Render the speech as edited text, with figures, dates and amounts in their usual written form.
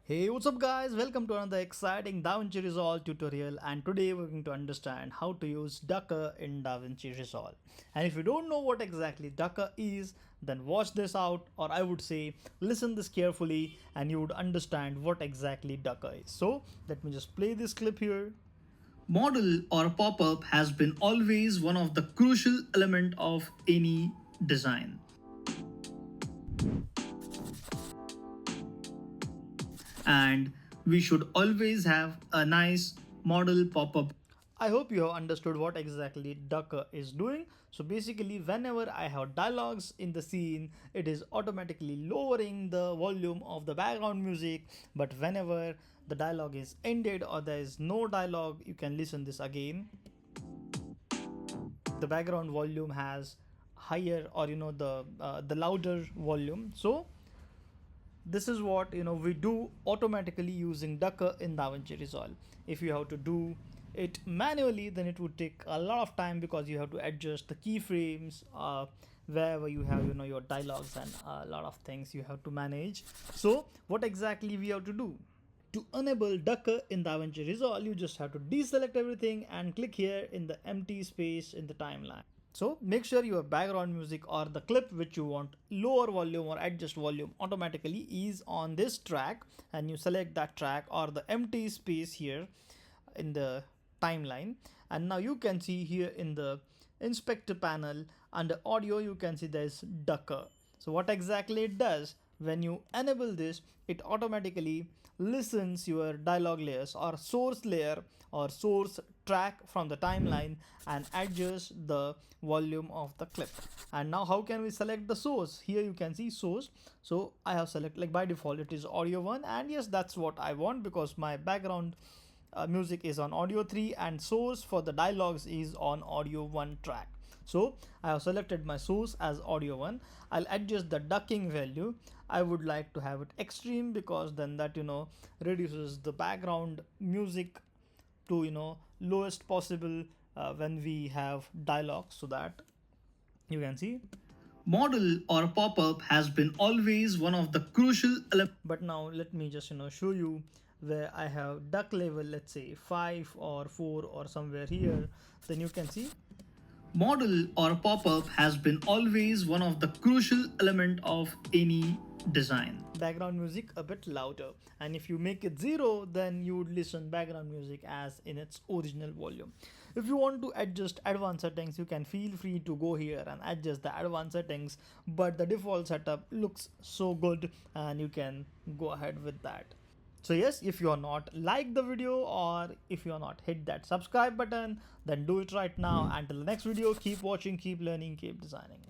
Hey, what's up guys? Welcome to another exciting DaVinci Resolve tutorial, and today we're going to understand how to use Ducker in DaVinci Resolve. And if you don't know what exactly Ducker is, then watch this out, or I would say listen this carefully and you would understand what exactly Ducker is. So let me just play this clip here. Model or pop-up has been always one of the crucial element of any design. And we should always have a nice model pop-up. I hope you have understood what exactly Ducker is doing. So basically, whenever I have dialogues in the scene, it is automatically lowering the volume of the background music. But whenever the dialogue is ended or there is no dialogue, you can listen this again. The background volume has higher, or the louder volume. So this is what we do automatically using Ducker in DaVinci Resolve. If you have to do it manually, then it would take a lot of time because you have to adjust the keyframes wherever you have your dialogues and a lot of things you have to manage. So what exactly we have to do? To enable Ducker in DaVinci Resolve, you just have to deselect everything and click here in the empty space in the timeline. So make sure your background music or the clip which you want lower volume or adjust volume automatically is on this track, and you select that track or the empty space here in the timeline. And now you can see here in the inspector panel under audio, you can see there's Ducker. So what exactly it does, when you enable this, it automatically listens your dialog layers or source layer or source track from the timeline and adjusts the volume of the clip. And now how can we select the source? Here you can see source. So I have selected, like by default it is audio 1, and yes, that's what I want because my background music is on audio 3 and source for the dialogues is on audio 1 track. So I have selected my source as audio 1. I'll adjust the ducking value. I would like to have it extreme because then that reduces the background music to lowest possible when we have dialogue, so that you can see model or pop-up has been always one of the crucial elements. But now let me just show you where I have duck level, let's say 5 or 4 or somewhere here. Then you can see model or pop-up has been always one of the crucial element of any design. Background music a bit louder, and if you make it 0, then you would listen background music as in its original volume. If you want to adjust advanced settings, you can feel free to go here and adjust the advanced settings, but the default setup looks so good and you can go ahead with that. So yes, if you are not like the video or if you are not hit that subscribe button, then do it right now. Until the next video, keep watching, keep learning, keep designing.